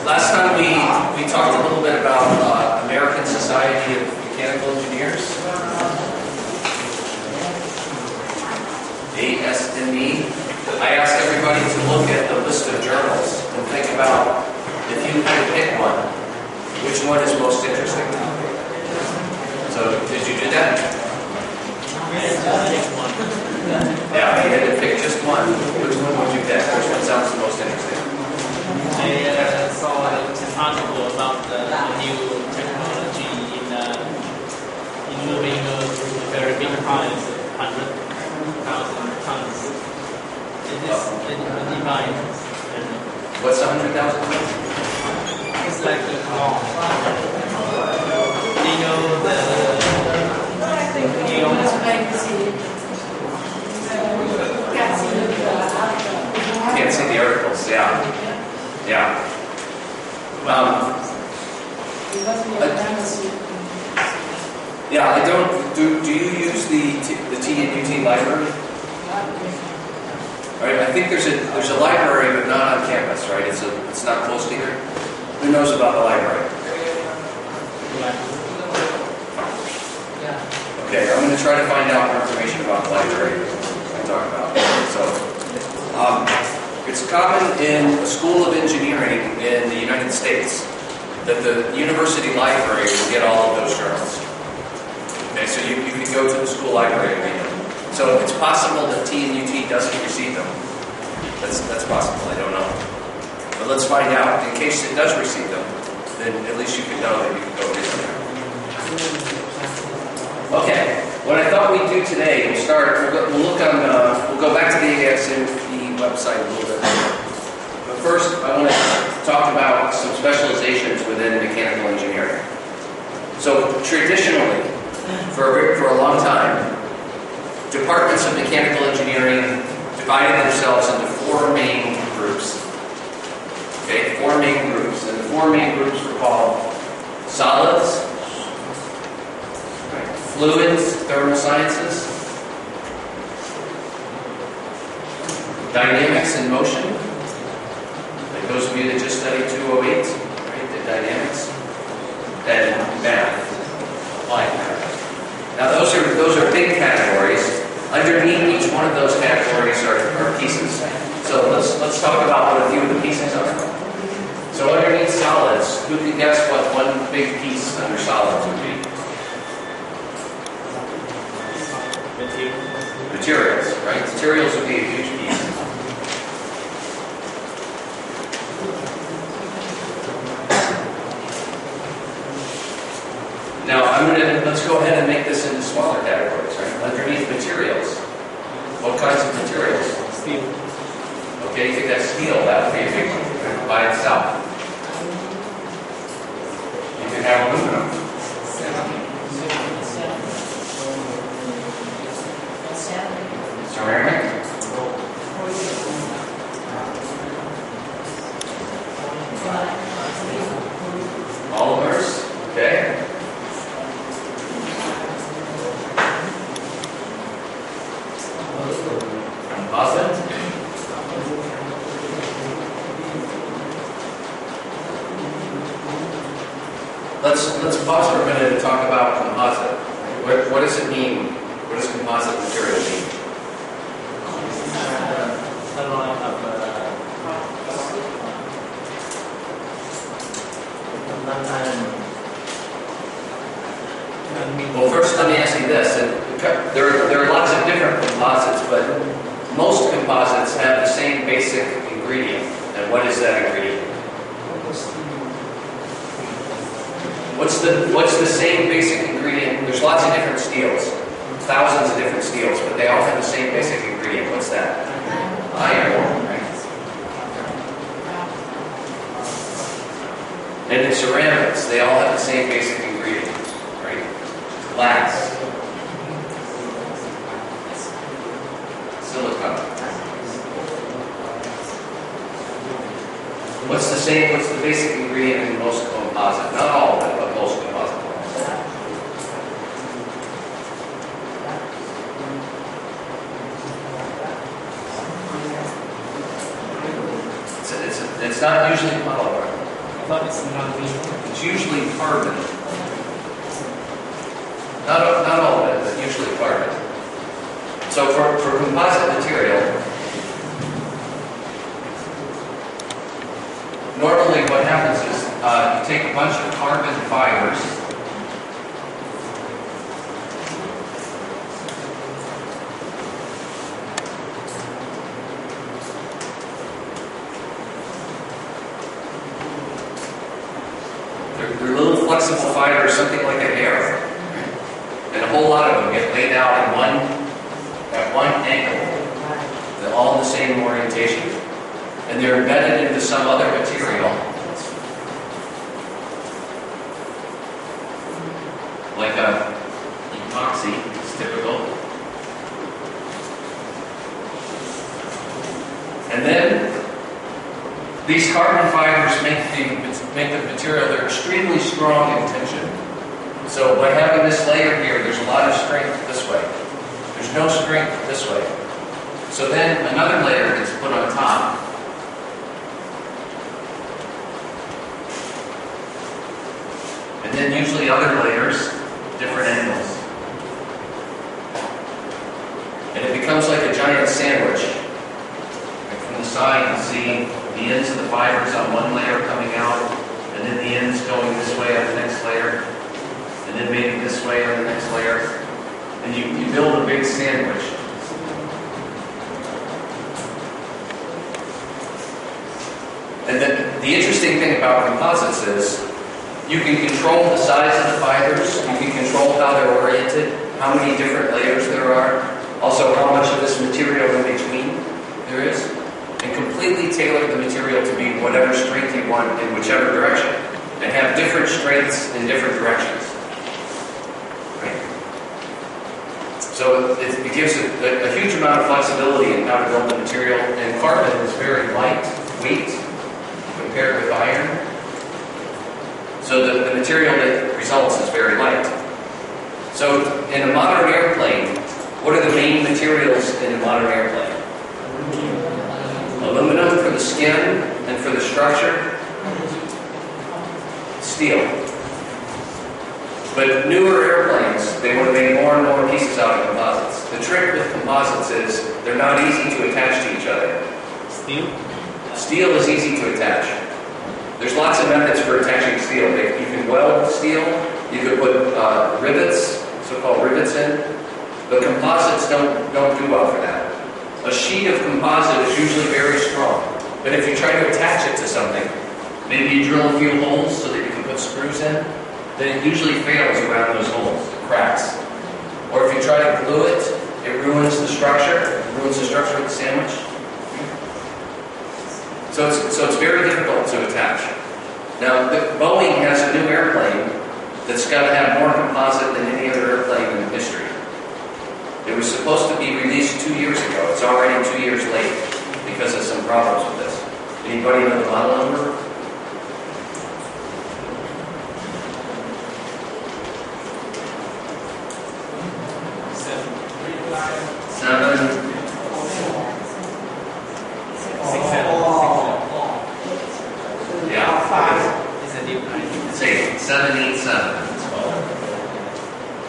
Last time we talked a little bit about American Society of Mechanical Engineers, ASME. I asked everybody to look at the list of journals and think about, if you had to pick one, which one is most interesting? So, did you do that? Yeah, you had to pick just one. Which one would you pick? Which one sounds the most interesting? I saw an article about the new technology in moving very big piles, 100,000 tons. It is a device. What's 100,000 tons? It's like a car. You know Can't see the articles, yeah. Yeah. Yeah, I don't. Do you use the TNUT library? All right, I think there's a library, but not on campus, right? It's not close to here. Who knows about the library? Okay, I'm going to try to find out more information about the library I talk about. So, it's common in a school of engineering in the United States that the university library will get all of those journals. Okay, so you can go to the school library and read them. So it's possible that TNUT doesn't receive them. That's possible, I don't know. But let's find out. In case it does receive them, then at least you can know that you can go read them. Okay, what I thought we'd do today, we'll go back to the ASME website a little bit later. But first, I want to talk about some specializations within mechanical engineering. So traditionally, for a long time, departments of mechanical engineering divided themselves into four main groups. Okay, four main groups. And the four main groups were called solids, fluids, thermal sciences, dynamics and motion. Like those of you that just studied 208, right, the dynamics, and math, applied math. Now those are big categories. Underneath each one of those categories are pieces. So let's talk about what a few of the pieces are. So underneath solids, who can guess what one big piece under solids would be? Materials, right? Materials would be a huge piece. Now, let's go ahead and make this into smaller categories, right? Underneath materials, what kinds of materials? Steel. Okay, you think that's steel? That would be a big one by itself. You can have aluminum. Ceramic. Polymers. Okay. Composite. Let's pause for a minute and talk about composite. What does it mean? What does composite material mean? Well, first let me ask you this. There are What's the same basic ingredient? There's lots of different steels, thousands of different steels, but they all have the same basic ingredient. What's that? Iron. Right? And in ceramics, they all have the same basic ingredient, right? Glass, silicon. What's the basic ingredient in most composite? Not all of it, but most composite. It's not usually polymer. I thought it's not legal. It's usually carbon. Not all of it, but usually carbon. So for composite material, normally what happens is you take a bunch of carbon fibers, they're little flexible fibers, something like a hair, and a whole lot of them get laid out at one angle. They're all in the same orientation. And they're embedded into some other material, like a epoxy, is typical. And then these carbon fibers make the material, they're extremely strong in tension. So by having this layer here, there's a lot of strength this way. There's no strength this way. So then another layer gets put on top. And then usually other layers, different angles. And it becomes like a giant sandwich. Like from the side, you see the ends of the fibers on one layer coming out, and then the ends going this way on the next layer, and then maybe this way on the next layer. And you build a big sandwich. And the interesting thing about composites is you can control the size of the fibers, you can control how they're oriented, how many different layers there are, also how much of this material in between there is, and completely tailor the material to be whatever strength you want in whichever direction, and have different strengths in different directions. Right? So it gives a huge amount of flexibility in how to build the material, and carbon is very lightweight compared with iron. So the material that results is very light. So in a modern airplane, what are the main materials in a modern airplane? Aluminum for the skin and for the structure. Steel. But newer airplanes, they want to make more and more pieces out of composites. The trick with composites is they're not easy to attach to each other. Steel? Steel is easy to attach. There's lots of methods for attaching steel. You can weld steel, you could put rivets, so-called rivets in, but composites don't do well for that. A sheet of composite is usually very strong, but if you try to attach it to something, maybe you drill a few holes so that you can put screws in, then it usually fails around those holes, it cracks. Or if you try to glue it, it ruins the structure of the sandwich. So it's very difficult to attach. Now, Boeing has a new airplane that's got to have more composite than any other airplane in history. It was supposed to be released 2 years ago. It's already 2 years late because of some problems with this. Anybody know the model number? Seven. 787.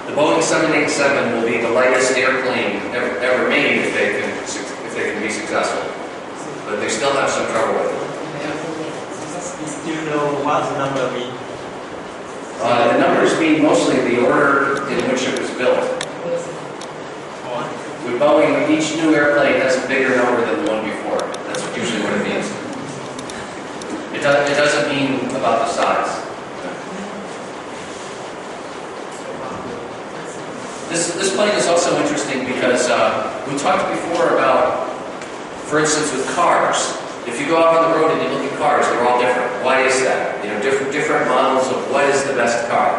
The Boeing 787 will be the lightest airplane ever made if they can be successful. But they still have some trouble with it. Do you know what the number means? The numbers mean mostly the order in which it was built. With Boeing, each new airplane has a bigger number than the one before. That's usually what it means. It doesn't mean about the size. This plane is also interesting because we talked before about, for instance, with cars. If you go out on the road and you look at cars, they're all different. Why is that? You know, different models of what is the best car.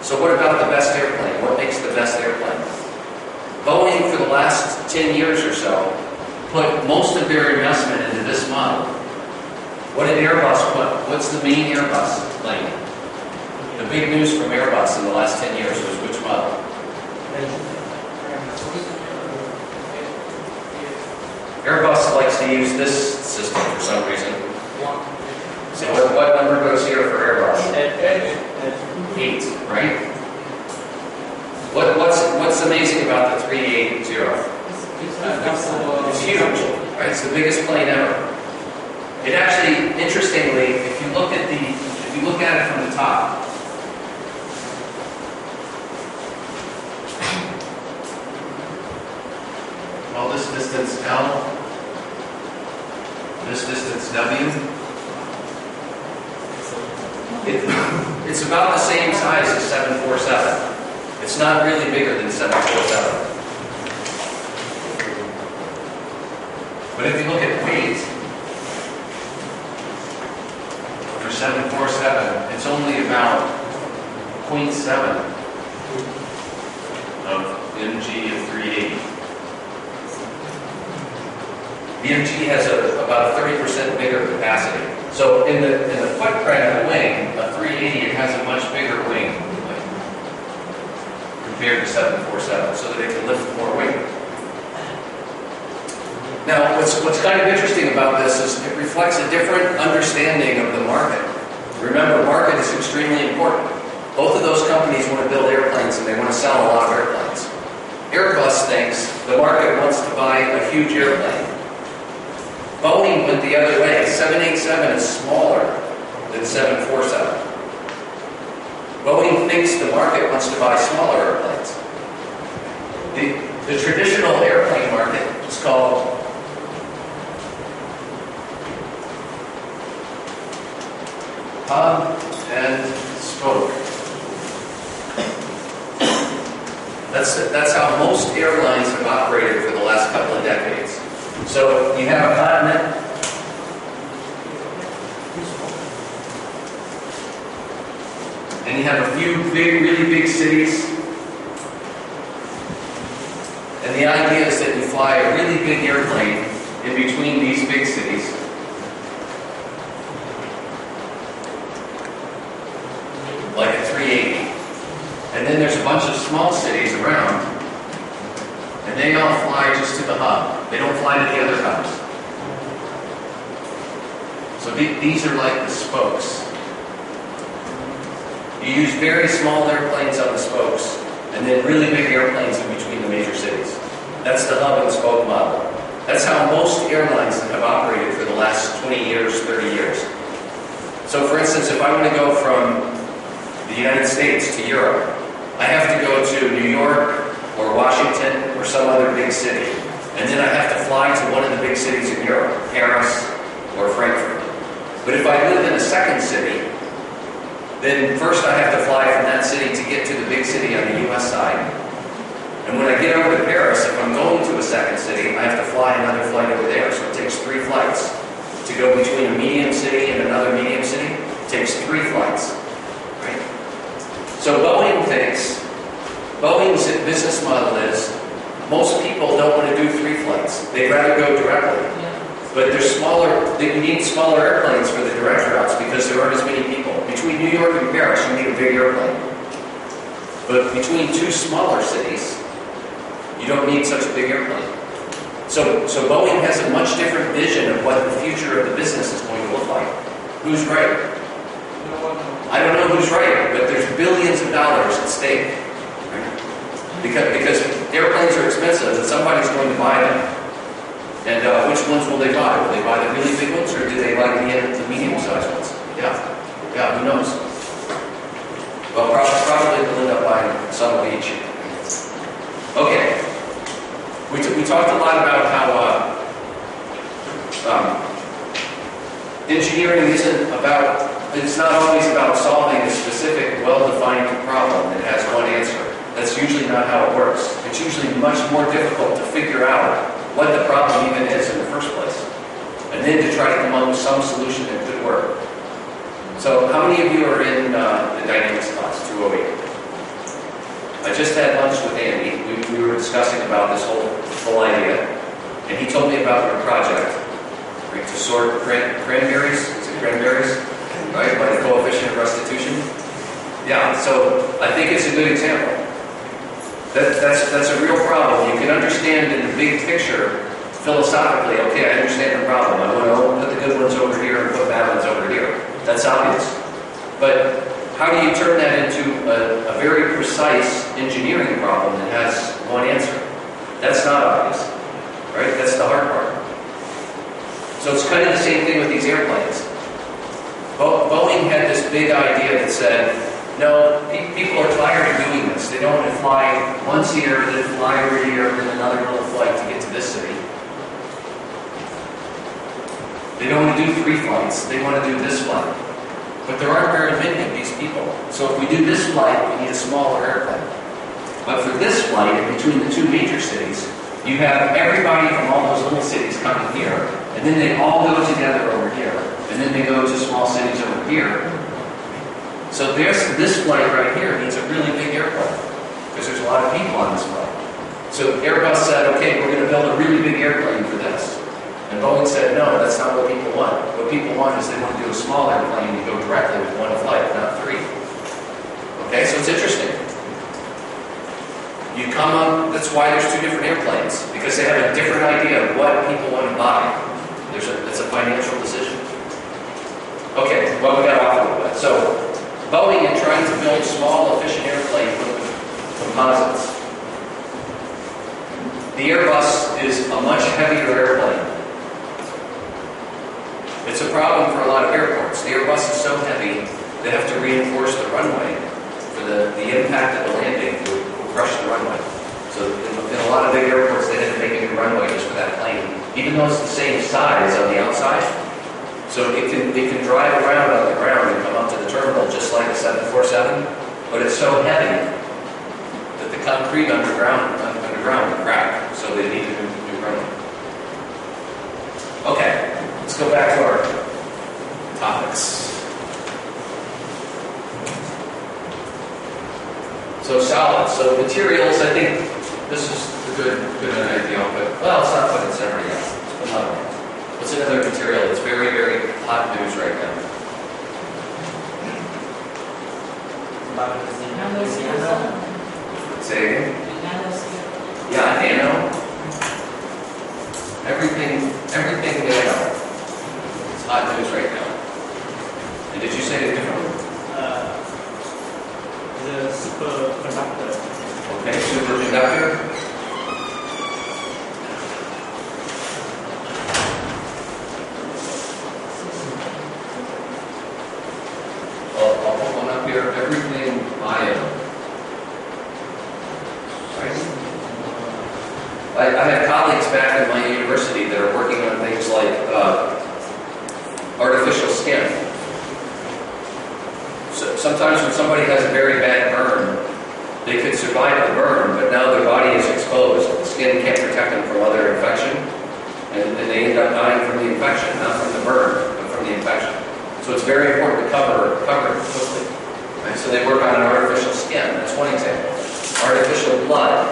So what about the best airplane? What makes the best airplane? Boeing, for the last 10 years or so, put most of their investment into this model. What did Airbus put? What's the main Airbus plane? The big news from Airbus in the last 10 years was which model? Airbus likes to use this system for some reason. So what number goes here for Airbus? 8, right? What's amazing about the 380? It's huge, right? It's the biggest plane ever. It actually, interestingly, if you look at it from the top, well, this distance L, this distance W. It's about the same size as 747. It's not really bigger than 747. But if you look at weight, for 747, it's only about 0.7 of MG of 380. The MG has about a 30% bigger capacity. So in the footprint of the wing, a 380 it has a much bigger wing compared to 747, so that it can lift more weight. Now, what's kind of interesting about this is it reflects a different understanding of the market. Remember, market is extremely important. Both of those companies want to build airplanes and they want to sell a lot of airplanes. Airbus thinks the market wants to buy a huge airplane. Boeing went the other way. 787 is smaller than 747. Boeing thinks the market wants to buy smaller airplanes. The traditional airplane market is called hub and spoke. That's how most airlines have operated for the last couple of decades. So you have a continent, and you have a few really big cities, and the idea is that you fly a really big airplane in between these big cities, like a 380, and then there's a bunch of small cities around, and they all fly just to the hub. They don't fly to the other hubs. So these are like the spokes. You use very small airplanes on the spokes, and then really big airplanes in between the major cities. That's the hub and spoke model. That's how most airlines have operated for the last 20 years, 30 years. So for instance, if I want to go from the United States to Europe, I have to go to New York or Washington or some other big city. And then I have to fly to one of the big cities in Europe, Paris or Frankfurt. But if I live in a second city, then first I have to fly from that city to get to the big city on the US side. And when I get over to Paris, if I'm going to a second city, I have to fly another flight over there. So it takes 3 flights. To go between a medium city and another medium city, it takes 3 flights. Right? So Boeing's business model is, most people don't want to do 3 flights. They'd rather go directly. But they're smaller, you need smaller airplanes for the direct routes because there aren't as many people. Between New York and Paris, you need a big airplane. But between 2 smaller cities, you don't need such a big airplane. So Boeing has a much different vision of what the future of the business is going to look like. Who's right? I don't know who's right, but there's billions of dollars at stake. Because airplanes are expensive and somebody's going to buy them. And which ones will they buy? Will they buy the really big ones or do they buy the medium-sized ones? Yeah, who knows? Well, probably they'll end up buying some of each. Okay. We talked a lot about how engineering it's not always about solving a specific, well-defined problem that has one answer. That's usually not how it works. It's usually much more difficult to figure out what the problem even is in the first place, and then to try to come up with some solution that could work. So how many of you are in the dynamics class, 208? I just had lunch with Andy. We were discussing about this whole idea, and he told me about your project, right, to sort cranberries. Is it cranberries? Right, by the coefficient of restitution. Yeah, so I think it's a good example. That's a real problem. You can understand in the big picture, philosophically, okay, I understand the problem. I want to put the good ones over here and put bad ones over here. That's obvious. But how do you turn that into a very precise engineering problem that has one answer? That's not obvious, right? That's the hard part. So it's kind of the same thing with these airplanes. Boeing had this big idea that said, no, people are tired of doing this. They don't want to fly once here, then fly over here, and then another little flight to get to this city. They don't want to do 3 flights. They want to do this flight. But there aren't very many of these people. So if we do this flight, we need a smaller airplane. But for this flight, in between the 2 major cities, you have everybody from all those little cities coming here, and then they all go together over here, and then they go to small cities over here. So this flight right here needs a really big airplane, because there's a lot of people on this flight. So Airbus said, okay, we're going to build a really big airplane for this. And Boeing said, no, that's not what people want. What people want is they want to do a small airplane and go directly with 1 flight, not 3. Okay, so it's interesting. You come up, that's why there's 2 different airplanes, because they have a different idea of what people want to buy. It's a financial decision. Okay, well, we got off a little bit. So, Boeing is trying to build small, efficient airplanes with composites. The Airbus is a much heavier airplane. It's a problem for a lot of airports. The Airbus is so heavy, they have to reinforce the runway for the impact of the landing will crush the runway. So in a lot of big airports, they had to make a new runway just for that plane, even though it's the same size on the outside. So it can drive around on the ground and come up to the terminal just like a 747, but it's so heavy that the concrete underground would crack. So they need a new runway. Okay. Let's go back to our topics. So solids. So materials, I think this is a good idea, but well, it's not put in everything else. Let's put another one. What's another material that's very, very hot news right now? Say again? Yeah, nano. Everything nano. Hot news right now. And did you say it differently? The superconductor. Okay, superconductor. I'll put one up here. Everything ion. Right? I have colleagues back at my university that are working on things like artificial skin. So sometimes when somebody has a very bad burn, they could survive the burn, but now their body is exposed. The skin can't protect them from other infection, and they end up dying from the infection, not from the burn, but from the infection. So it's very important to cover it quickly. Right? So they work on an artificial skin. That's one example. Artificial blood.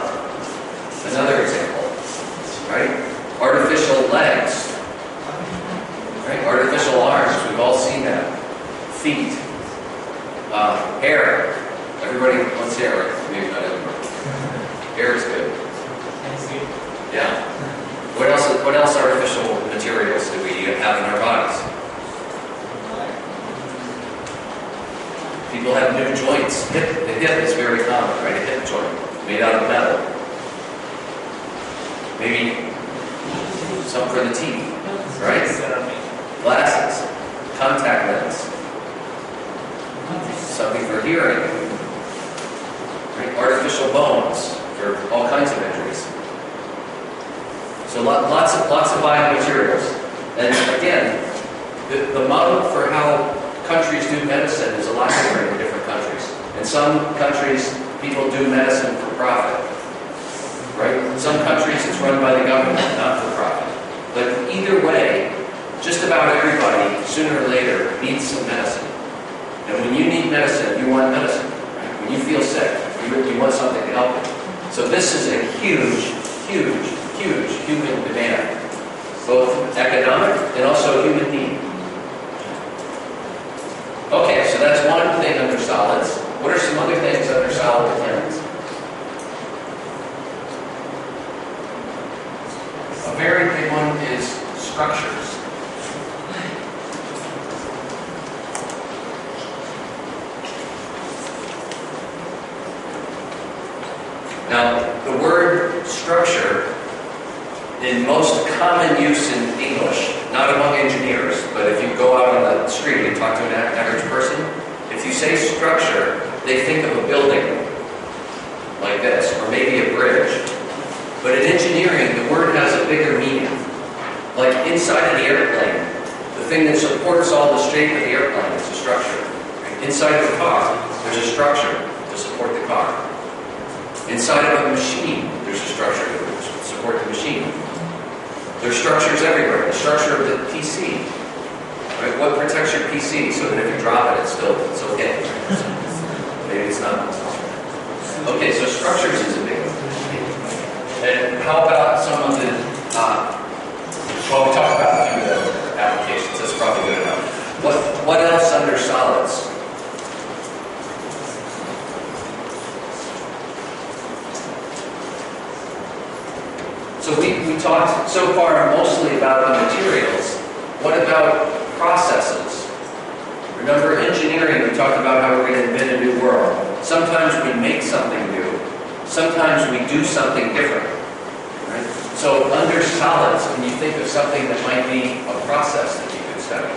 Another example. Right? Artificial legs. Right? Artificial arms, we've all seen that. Feet. Hair. Everybody wants hair, right? Maybe not everybody. Hair is good. Yeah. What else artificial materials do we have in our bodies? People have new joints. The hip is very common, right? A hip joint made out of metal. Maybe some for the teeth, right? Glasses, contact lens, something for hearing, right? Artificial bones for all kinds of injuries. So lots of biomaterials. And again, the model for how countries do medicine is a lot different in different countries. In some countries, people do medicine for profit, right? Some countries it's run by the government, not for profit. But either way, just about everybody, sooner or later, needs some medicine. And when you need medicine, you want medicine. Right? When you feel sick, you want something to help you. So this is a huge, huge, huge human demand, both economic and also human need. Okay, so that's one thing under solids. What are some other things under solid mechanics? A very big one is structures. Now, the word structure, in most common use in English, not among engineers, but if you go out on the street and talk to an average person, if you say structure, they think of a building like this, or maybe a bridge. But in engineering, the word has a bigger meaning. Like inside of the airplane, the thing that supports all the shape of the airplane is a structure. Inside of the car, there's a structure to support the car. Inside of a machine, there's a structure to support the machine. There's structures everywhere. The structure of the PC. Right? What protects your PC so that if you drop it, it's okay. Maybe it's not. Okay, so structures is a big one. And how about some of the, well, we talked about a few of the applications. That's probably good enough. What else under solids? So we talked so far mostly about the materials. What about processes? Remember engineering, we talked about how we're going to invent a new world. Sometimes we make something new. Sometimes we do something different. Right? So under solids, can you think of something that might be a process that you could study?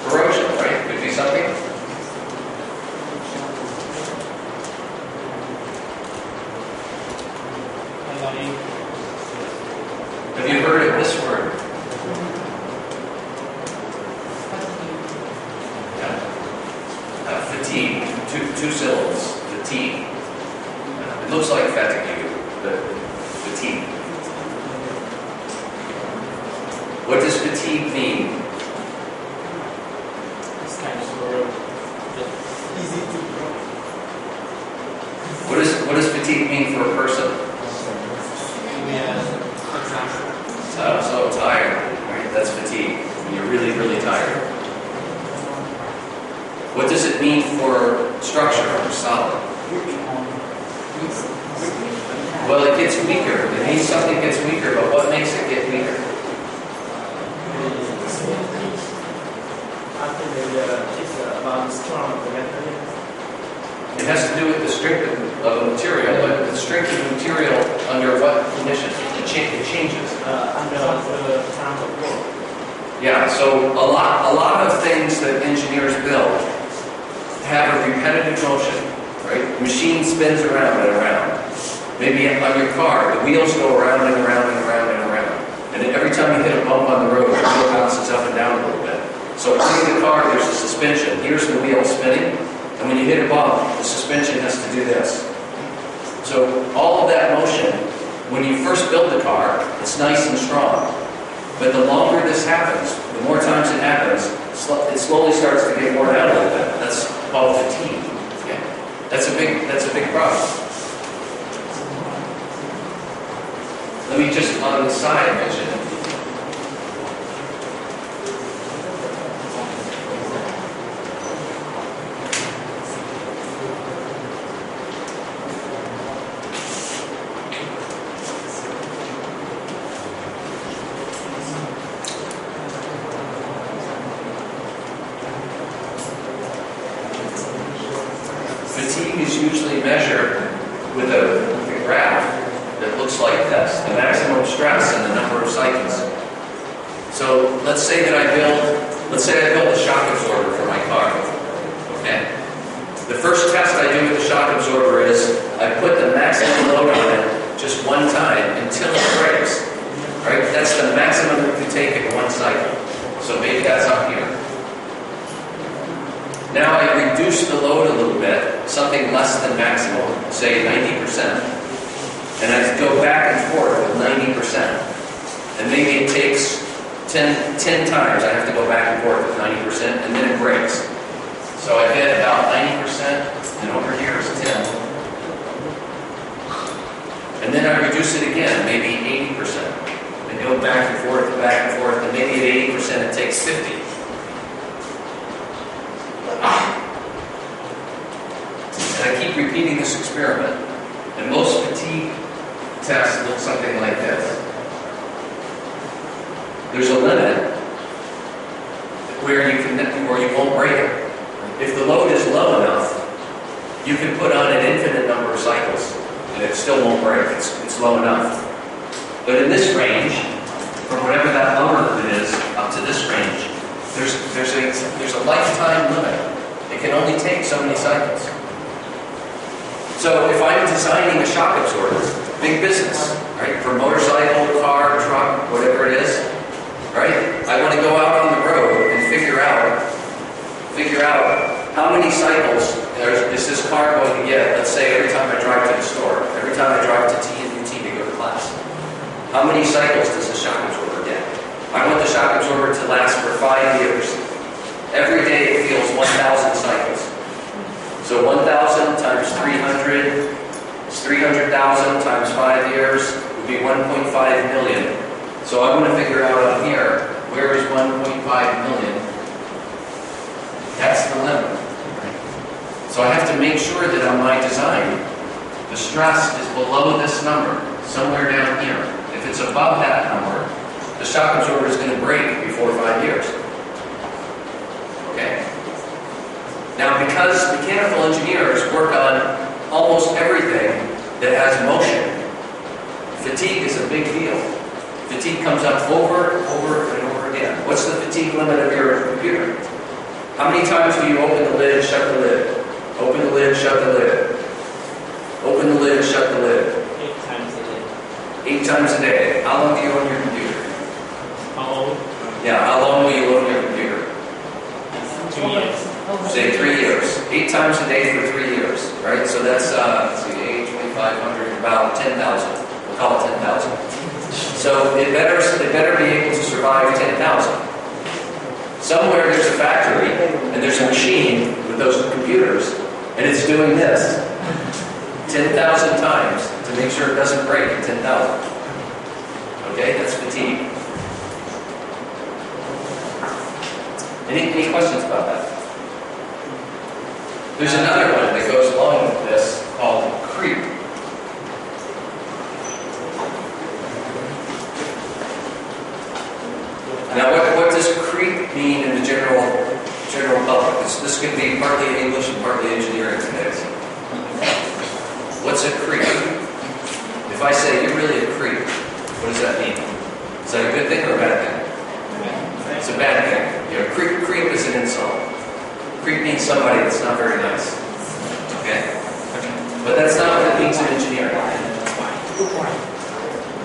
Corrosion, right? Could be something. Have you heard of this word? Yeah. Fatigue. Two syllables. Fatigue. It looks like fatigue, but fatigue. What does fatigue mean? It's kind of easy to grow. What does fatigue mean for a person? So tired, right? That's fatigue. When you're really, really tired. What does it mean for structure or solid? Well, it gets weaker. It means something gets weaker, but what makes it get weaker? I think it's about the strong of the material. It has to do with the strength of a material, but the strength of the material under what conditions? It changes. Under the time of work. Yeah, so a lot of things that engineers build have a repetitive motion, right? The machine spins around and around. Maybe on your car, the wheels go around and around and around and around. And then every time you hit a bump on the road, the wheel bounces up and down a little bit. So in the car, there's a suspension. Here's the wheel spinning. And when you hit a bump, the suspension has to do this. So all of that motion, when you first build the car, it's nice and strong. But the longer this happens, the more times it happens, it slowly starts to get worn out a little bit. That's called fatigue. Yeah. That's a big problem. Let me just on the side mention it. Fatigue is usually measured with a graph that looks like this, the maximum stress and the number of cycles. So let's say I build a shock absorber for my car. Okay? The first test I do with the shock absorber is I put the maximum load on it just one time until it breaks. Right? That's the maximum it can take in one cycle. So maybe that's up here. Now I reduce the load a little bit, say 90%, and I go back and forth with 90%, and maybe it takes 10 times I have to go back and forth with 90%, and then it breaks. So I get about 90%, and over here is 10. And then I reduce it again, maybe 80%. And go back and forth, and maybe at 80% it takes 50. And I keep repeating this experiment. And most fatigue tests look something like this. There's a limit where you won't break it. If the load is low enough, you can put on an infinite number of cycles, and it still won't break. It's low enough. But in this range, from whatever that lower limit is up to this range, there's a lifetime limit. It can only take so many cycles. So if I'm designing a shock absorber, big business, right? For motorcycle, car, truck, whatever it is, right? I want to go out on the road and figure out how many cycles is this car going to get. Let's say every time I drive to the store, every time I drive to T&UT to go to class. How many cycles does the shock absorber get? I want the shock absorber to last for 5 years. Every day it feels 1,000 cycles. So 1,000 times 300 is 300,000 times 5 years would be 1.5 million. So I want to figure out on here, where is 1.5 million? That's the limit. So I have to make sure that on my design, the stress is below this number, somewhere down here. If it's above that number, the shock absorber is going to break before 5 years. Okay? Now, because mechanical engineers work on almost everything that has motion, fatigue is a big deal. Fatigue comes up over and over again. What's the fatigue limit of your computer? How many times do you open the lid, shut the lid? Open the lid, shut the lid. Open the lid, shut the lid. 8 times a day. 8 times a day. How long do you own your computer? How old? Yeah, how long will you own your computer? 2 years. Say 3 years. 8 times a day for 3 years, right? So that's, let's see, 8, 2,500, about 10,000. We'll call it 10,000. So it better be able to survive 10,000. Somewhere there's a factory, and there's a machine with those computers, and it's doing this 10,000 times to make sure it doesn't break at 10,000. Okay, that's fatigue. Any questions about that? There's another one that goes along with this called creep. Now, what does creep mean in the general public? This could be partly English and partly engineering today. What's a creep? If I say you're really a creep, what does that mean? Is that a good thing or a bad thing? It's a bad thing. You know, creep is an insult. Creep means somebody that's not very nice. Okay? But that's not what it means in engineering.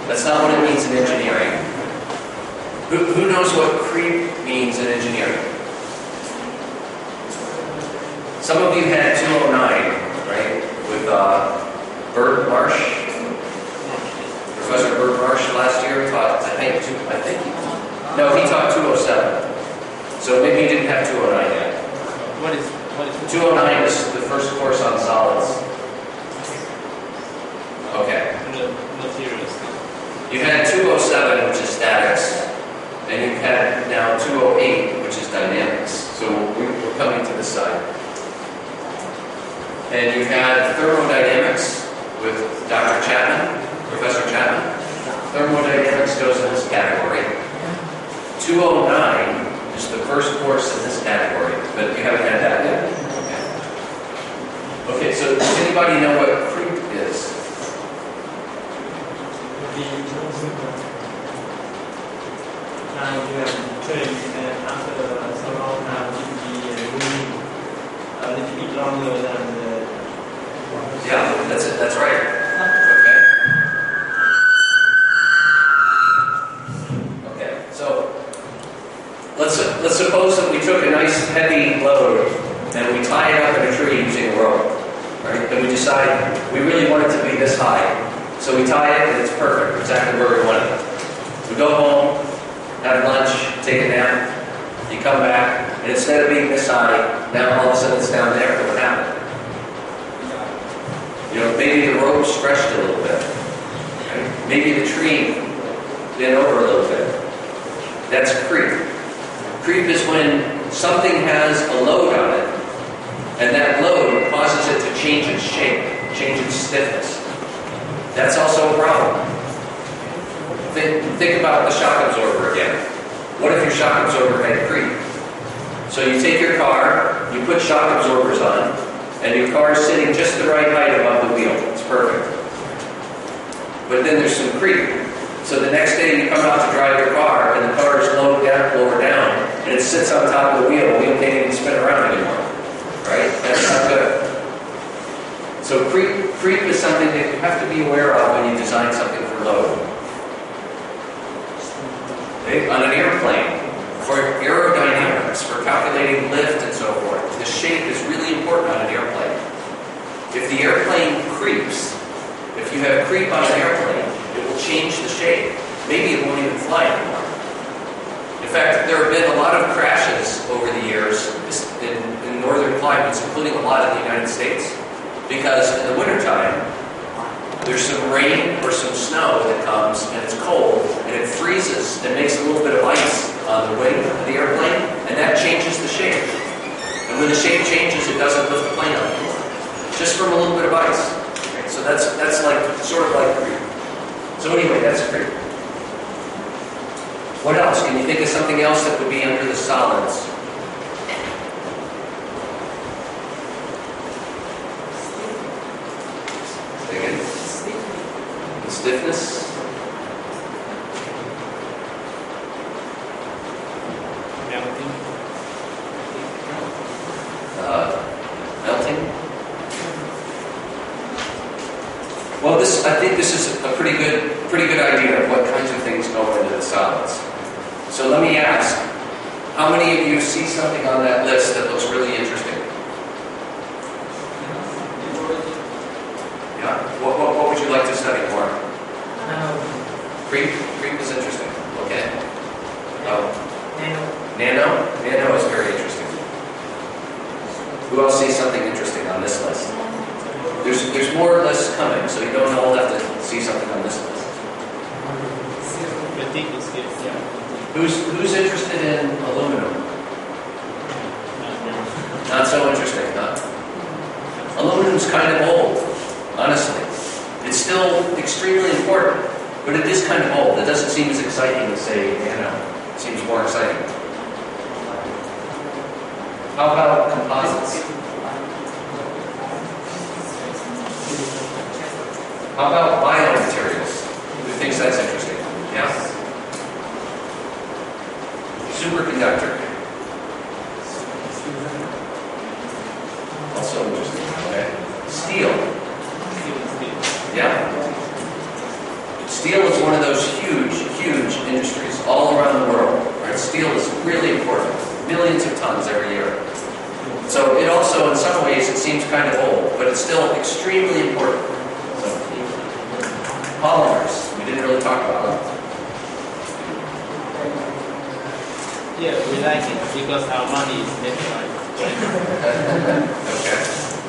That's not what it means in engineering. Who knows what creep means in engineering? Some of you had 209, right? With Bert Marsh. Professor Bert Marsh last year taught, I think he taught 207. So maybe you didn't have 209 yet. What is 209 is the first course on solids. Okay. Materials. You had 207, which is statics, and you had now 208, which is dynamics. So we're coming to this side. And you had thermodynamics with Dr. Chapman, Professor Chapman. Thermodynamics goes in this category. 209 is the first course in this category, but you haven't had that yet. Okay, so does anybody know what creep is? Now you have trained, and after so long time it will be moving a little bit longer than the... Yeah, that's it. That's right. Okay. Okay. So let's suppose that we took a nice heavy load and we tie it up in a tree using a rope, right? And we decide we really want it to be this high. So we tie it, and it's perfect, exactly where we want it. We go home, have lunch, take a nap, you come back, and instead of being this high, now all of a sudden it's down there. What happened? You know, maybe the rope stretched a little bit. Right? Maybe the tree bent over a little bit. That's creep. Creep is when something has a load on it, and that load causes it to change its shape, change its stiffness. That's also a problem. Think about the shock absorber again. What if your shock absorber had creep? So you take your car, you put shock absorbers on, and your car is sitting just the right height above the wheel. It's perfect. But then there's some creep. So the next day you come out to drive your car, and the car is lower down, and it sits on top of the wheel. The wheel can't even spin around anymore. Right? That's not good. So creep is something that you have to be aware of when you design something for load. Okay? On an airplane, for aerodynamics, for calculating lift and so forth, the shape is really important on an airplane. If the airplane creeps, if you have creep on an airplane, it will change the shape. Maybe it won't even fly anymore. In fact, there have been a lot of crashes over the years in northern climates, including a lot in the United States, because in the wintertime, there's some rain or some snow that comes, and it's cold, and it freezes and makes a little bit of ice on the wing of the airplane, and that changes the shape. And when the shape changes, it doesn't lift the plane up anymore, just from a little bit of ice. Okay? So that's like sort of like creep. So anyway, that's creep. What else? Can you think of something else that would be under the solids? Stiffness. Melting. Melting. Well, I think this is a pretty good idea of what kinds of things go into the solids. So let me ask, how many of you see something on that list that looks really interesting? Yeah. What would you like to study more? Creep is interesting. Okay. Nano is very interesting. Who else sees something interesting on this list? There's more lists coming, so you don't all have to see something on this list. Who's interested in aluminum? Not so interesting, huh? Aluminum's kind of old, honestly. It's still extremely important, but it is kind of old. It doesn't seem as exciting as, say, nano. It seems more exciting. How about composites? How about biomaterials? Who thinks that's interesting? Yeah? Superconductor. Also interesting. Okay. Steel. Yeah? Steel is one of those huge industries all around the world. Right? Steel is really important. Millions of tons every year. So it also, in some ways, it seems kind of old, but it's still extremely important. So, polymers. We didn't really talk about them. Yeah, we like it because our money is made by it. Okay.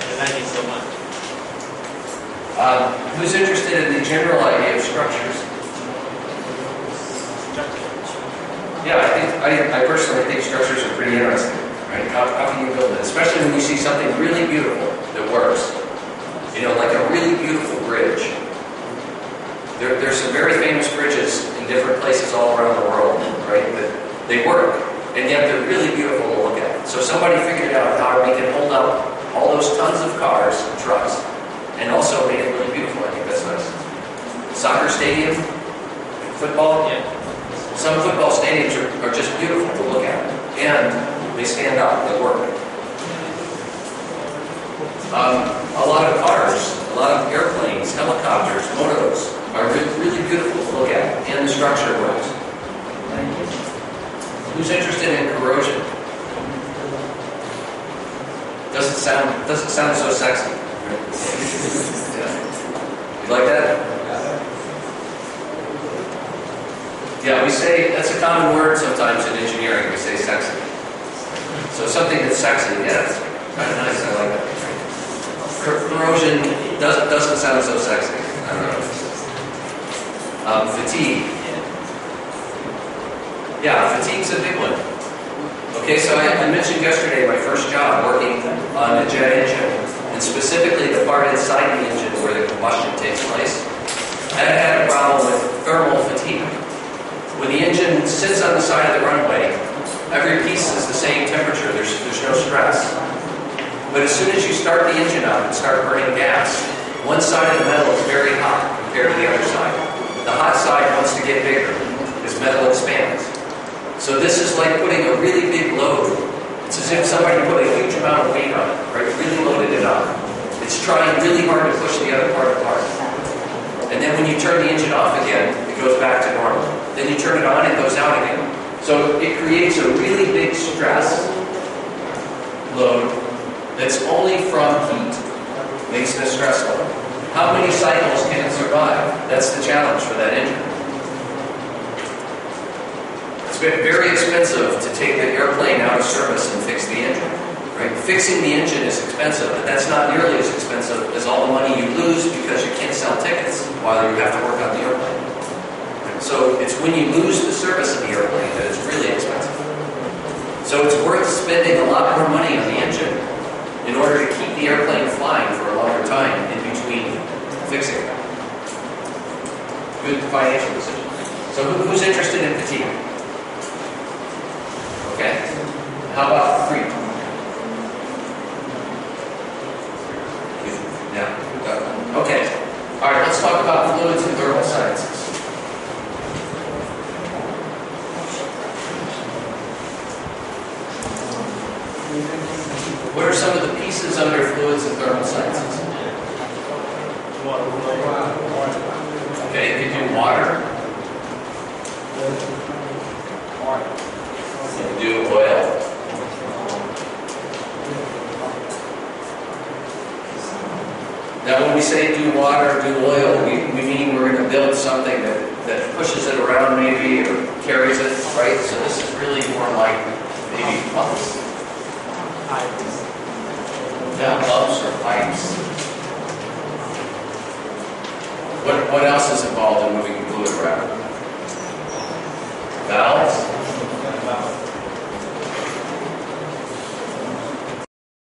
We like it so much. Who's interested in the general idea of structures? Yeah, I personally think structures are pretty interesting. Right? How can you build it? Especially when you see something really beautiful that works. You know, like a really beautiful bridge. There's some very famous bridges in different places all around the world, right? That they work, and yet they're really beautiful to look at. So somebody figured out how to make it hold up all those tons of cars and trucks, and also made it really beautiful. I think that's nice. Soccer stadium, football. Yeah. Some football stadiums are just beautiful to look at, and they stand out. They work. A lot of cars, a lot of airplanes, helicopters, motos are really beautiful to look at, and the structure works. Who's interested in corrosion? Doesn't sound so sexy. You like that? Yeah, we say, that's a common word sometimes in engineering, we say sexy. So something that's sexy, yeah, it's kind of nice, I like that. Corrosion doesn't sound so sexy. I don't know. Fatigue. Yeah, fatigue's a big one. Okay, so I mentioned yesterday my first job working on a jet engine, and specifically the part inside the engine where the combustion takes place. I had a problem with thermal fatigue. When the engine sits on the side of the runway, every piece is the same temperature, there's no stress. But as soon as you start the engine up and start burning gas, one side of the metal is very hot compared to the other side. The hot side wants to get bigger as metal expands. So this is like putting a really big load. It's as if somebody put a huge amount of weight on it, right? Really loaded it up. It's trying really hard to push the other part apart. And then when you turn the engine off again, it goes back to normal. Then you turn it on, it goes out again. So it creates a really big stress load that's only from heat, makes it a stress load. How many cycles can it survive? That's the challenge for that engine. It's been very expensive to take the airplane out of service and fix the engine. Right? Fixing the engine is expensive, but that's not nearly as expensive as all the money you lose because you can't sell tickets while you have to work on the airplane. So it's when you lose the service of the airplane that it's really expensive. So it's worth spending a lot more money on the engine in order to keep the airplane flying for a longer time in between fixing it. Good financial decision. So who's interested in fatigue? Okay. How about creep? Yeah. Okay. All right, let's talk about fluids and thermal sciences. What are some of the pieces under fluids and thermal sciences? Okay, you can do water. You can do oil. Now when we say do water, do oil, we mean we're going to build something that pushes it around maybe or carries it, right? So this is really more like maybe pumps. Yeah, pumps or pipes. What else is involved in